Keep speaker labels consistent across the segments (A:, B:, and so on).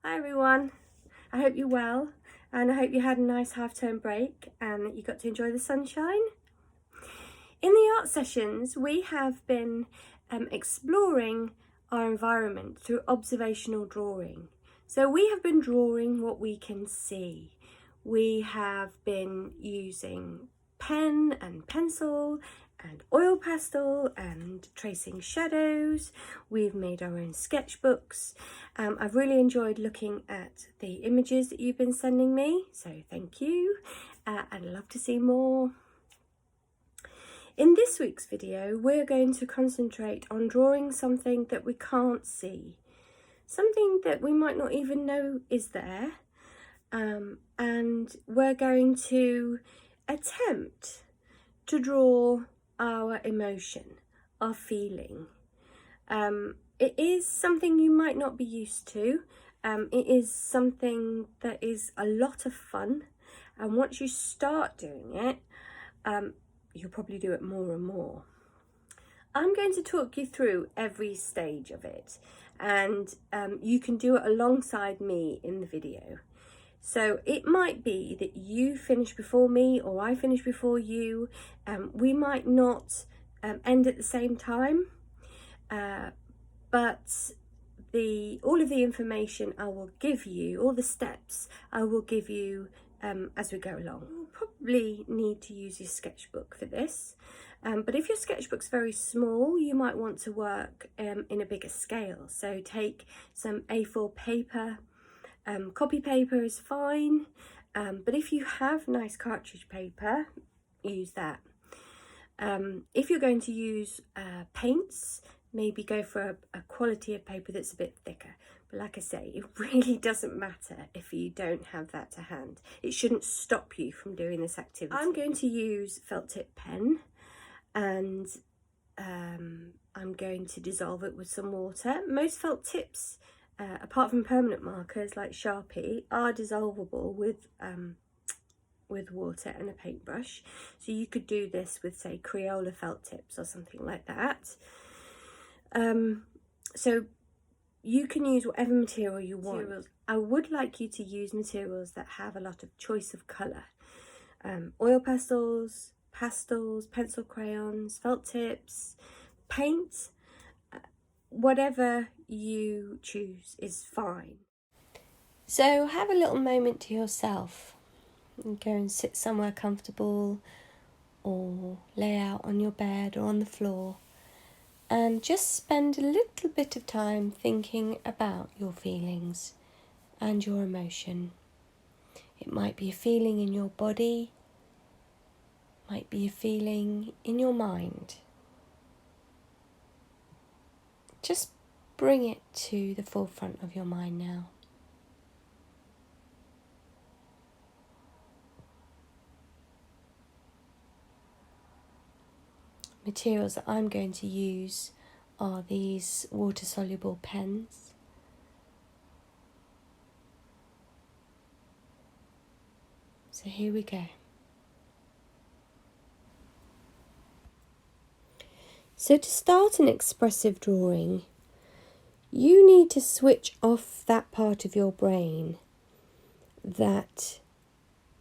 A: Hi everyone, I hope you're well and I hope you had a nice half-term break and that you got to enjoy the sunshine. In the art sessions we have been exploring our environment through observational drawing. So we have been drawing what we can see. We have been using pen and pencil and oil pastel and tracing shadows. We've made our own sketchbooks. I've really enjoyed looking at the images that you've been sending me, so thank you. I'd love to see more. In this week's video, we're going to concentrate on drawing something that we can't see, something that we might not even know is there, and we're going to attempt to draw our emotion, our feeling. It is something you might not be used to. It is something that is a lot of fun, and once you start doing it, you'll probably do it more and more. I'm going to talk you through every stage of it, and you can do it alongside me in the video. So it might be that you finish before me or I finish before you. We might not end at the same time, but all of the information I will give you, all the steps I will give you as we go along. You'll probably need to use your sketchbook for this, but if your sketchbook's very small, you might want to work in a bigger scale. So take some A4 paper. Copy paper is fine, but if you have nice cartridge paper, use that. If you're going to use paints, maybe go for a quality of paper that's a bit thicker. But like I say, it really doesn't matter if you don't have that to hand. It shouldn't stop you from doing this activity. I'm going to use felt tip pen, and I'm going to dissolve it with some water. Most felt tips, apart from permanent markers like Sharpie, are dissolvable with water and a paintbrush. So you could do this with, say, Crayola felt tips or something like that. So you can use whatever material you want. I would like you to use materials that have a lot of choice of colour. Oil pastels, pencil crayons, felt tips, paint. Whatever you choose is fine. So have a little moment to yourself and go and sit somewhere comfortable or lay out on your bed or on the floor and just spend a little bit of time thinking about your feelings and your emotion. It might be a feeling in your body, might be a feeling in your mind. Just bring it to the forefront of your mind now. Materials that I'm going to use are these water-soluble pens. So here we go. So to start an expressive drawing, you need to switch off that part of your brain that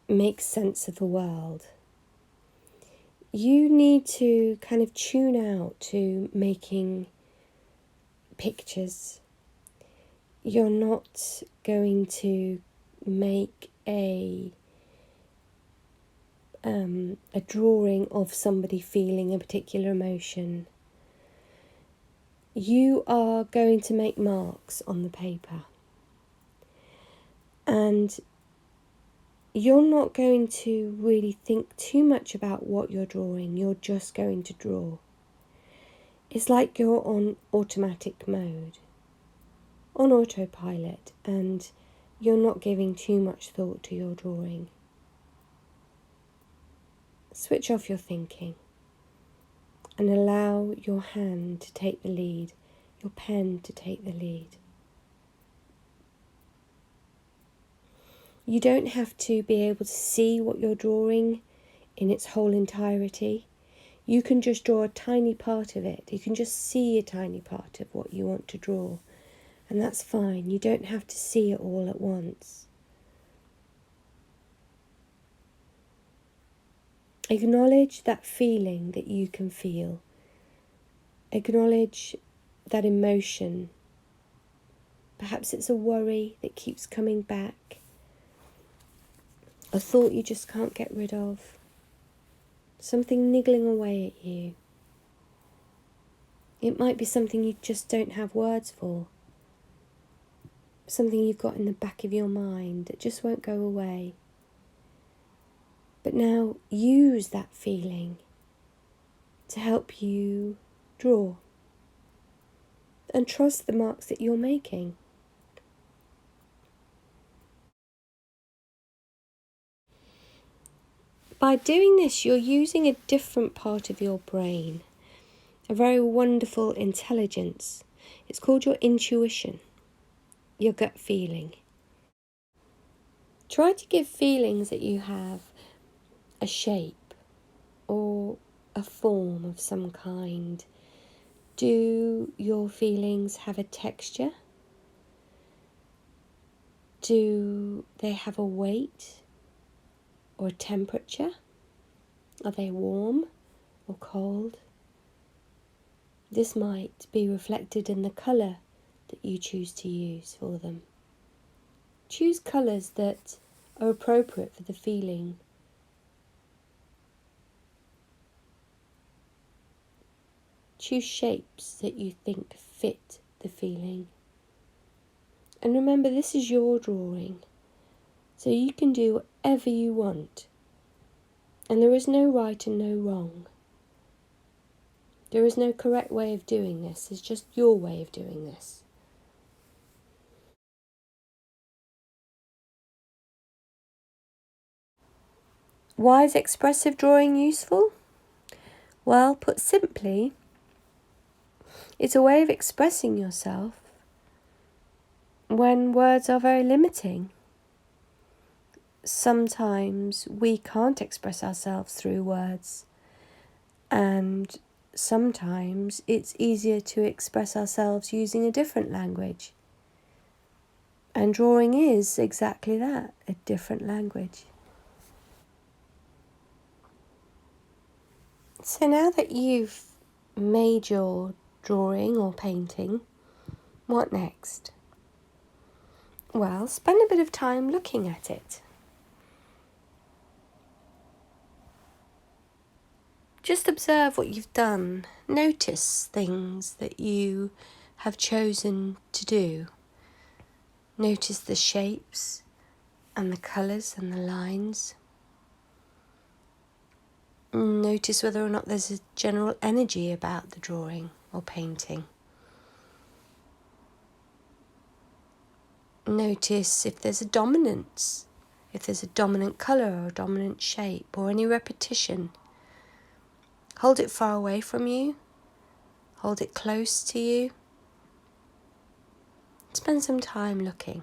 A: makes sense of the world. You need to kind of tune out to making pictures. You're not going to make a drawing of somebody feeling a particular emotion. You are going to make marks on the paper, and you're not going to really think too much about what you're drawing. You're just going to draw. It's like you're on automatic mode, on autopilot, and you're not giving too much thought to your drawing. Switch off your thinking and allow your hand to take the lead, your pen to take the lead. You don't have to be able to see what you're drawing in its whole entirety. You can just draw a tiny part of it. You can just see a tiny part of what you want to draw, And that's fine. You don't have to see it all at once. Acknowledge that feeling that you can feel. Acknowledge that emotion. Perhaps it's a worry that keeps coming back, a thought you just can't get rid of, something niggling away at you. It might be something you just don't have words for, something you've got in the back of your mind that just won't go away. But now use that feeling to help you draw and trust the marks that you're making. By doing this, you're using a different part of your brain, a very wonderful intelligence. It's called your intuition, your gut feeling. Try to give feelings that you have a shape or a form of some kind. Do your feelings have a texture? Do they have a weight or a temperature? Are they warm or cold? This might be reflected in the colour that you choose to use for them. Choose colours that are appropriate for the feeling. Choose shapes that you think fit the feeling. And remember, this is your drawing, so you can do whatever you want. And there is no right and no wrong. There is no correct way of doing this, it's just your way of doing this. Why is expressive drawing useful? Well, put simply, it's a way of expressing yourself when words are very limiting. Sometimes we can't express ourselves through words, and sometimes it's easier to express ourselves using a different language. And drawing is exactly that, a different language. So now that you've made your drawing or painting, what next? Well, spend a bit of time looking at it. Just observe what you've done. Notice things that you have chosen to do. Notice the shapes and the colours and the lines. Notice whether or not there's a general energy about the drawing or painting. Notice if there's a dominance, if there's a dominant colour or a dominant shape or any repetition. Hold it far away from you. Hold it close to you. Spend some time looking.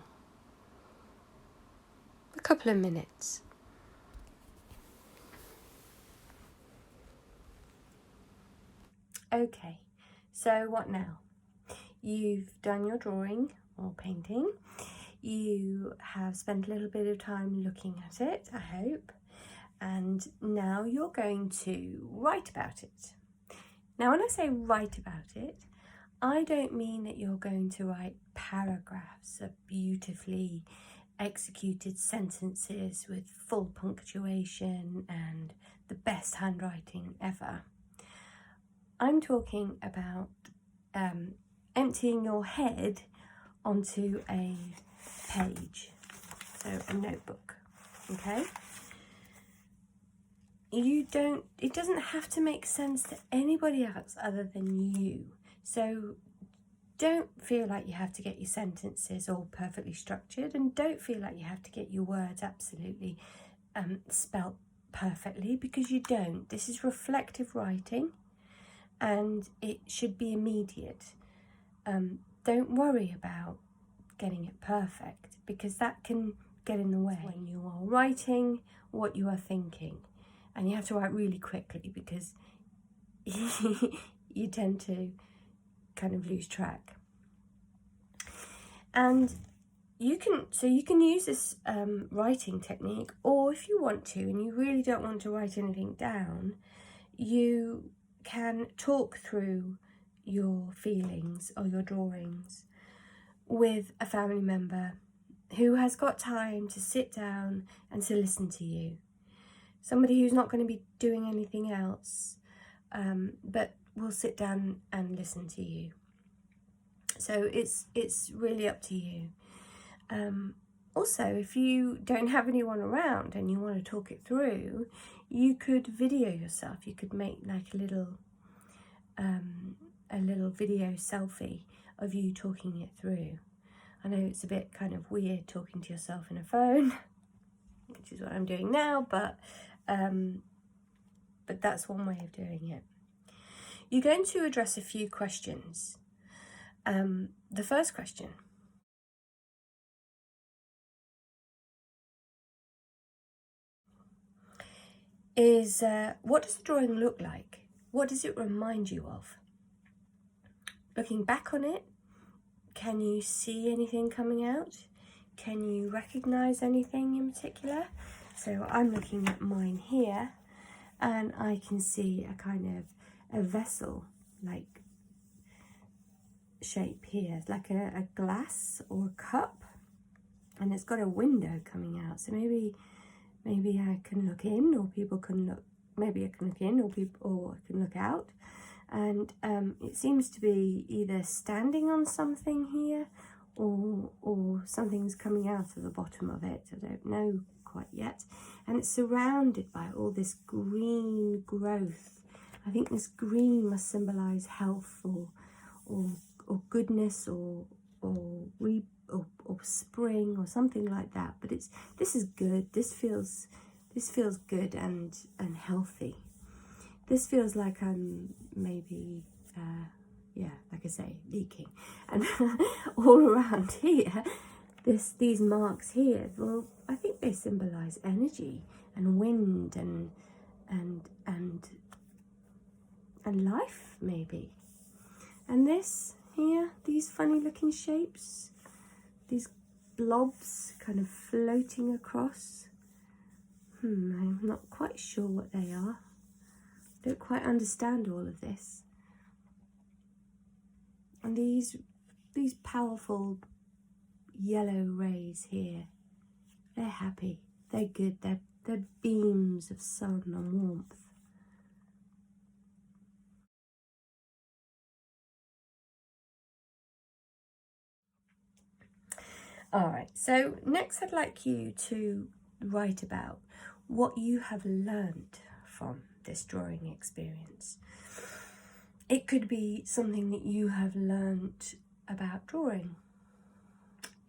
A: A couple of minutes. Okay, so what now? You've done your drawing or painting. You have spent a little bit of time looking at it, I hope. And now you're going to write about it. Now, when I say write about it, I don't mean that you're going to write paragraphs of beautifully executed sentences with full punctuation and the best handwriting ever. I'm talking about emptying your head onto a page, so a notebook, okay? It doesn't have to make sense to anybody else other than you. So don't feel like you have to get your sentences all perfectly structured, and don't feel like you have to get your words absolutely spelt perfectly, because you don't. This is reflective writing and it should be immediate. Don't worry about getting it perfect, because that can get in the way when you are writing what you are thinking. And you have to write really quickly because you tend to kind of lose track. And you can use this writing technique, or if you want to and you really don't want to write anything down, you can talk through your feelings or your drawings with a family member who has got time to sit down and to listen to you. Somebody who's not going to be doing anything else, but will sit down and listen to you. So it's really up to you. Also, if you don't have anyone around and you want to talk it through, you could video yourself. You could make like a little video selfie of you talking it through. I know it's a bit kind of weird talking to yourself in a phone, which is what I'm doing now, but that's one way of doing it. You're going to address a few questions. The first question is, what does the drawing look like? What does it remind you of? Looking back on it, can you see anything coming out? Can you recognize anything in particular? So I'm looking at mine here, and I can see a kind of a vessel like shape here. It's like a glass or a cup, and it's got a window coming out. So maybe I can look in, or people can look. Maybe I can look in, or I can look out. And it seems to be either standing on something here, or something's coming out of the bottom of it. I don't know quite yet. And it's surrounded by all this green growth. I think this green must symbolize health, or goodness, or spring, or something like that. But this is good. This feels good and healthy. This feels like I'm maybe, like I say, leaking. And all around here, these marks here, well, I think they symbolize energy and wind and life, maybe. And this here, these funny looking shapes, these blobs kind of floating across. I'm not quite sure what they are. Don't quite understand all of this. And these powerful yellow rays here, they're happy, they're good, they're beams of sun and warmth. Alright, so next I'd like you to write about what you have learned from this drawing experience. It could be something that you have learned about drawing.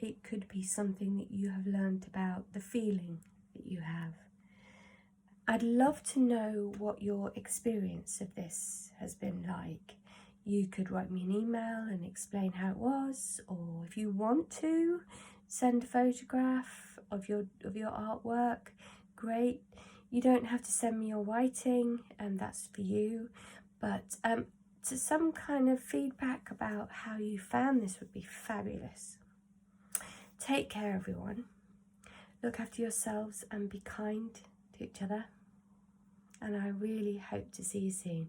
A: It could be something that you have learned about the feeling that you have. I'd love to know what your experience of this has been like. You could write me an email and explain how it was, or if you want to, send a photograph of your artwork. Great. You don't have to send me your writing, and that's for you, but to some kind of feedback about how you found this would be fabulous. Take care, everyone. Look after yourselves and be kind to each other. And I really hope to see you soon.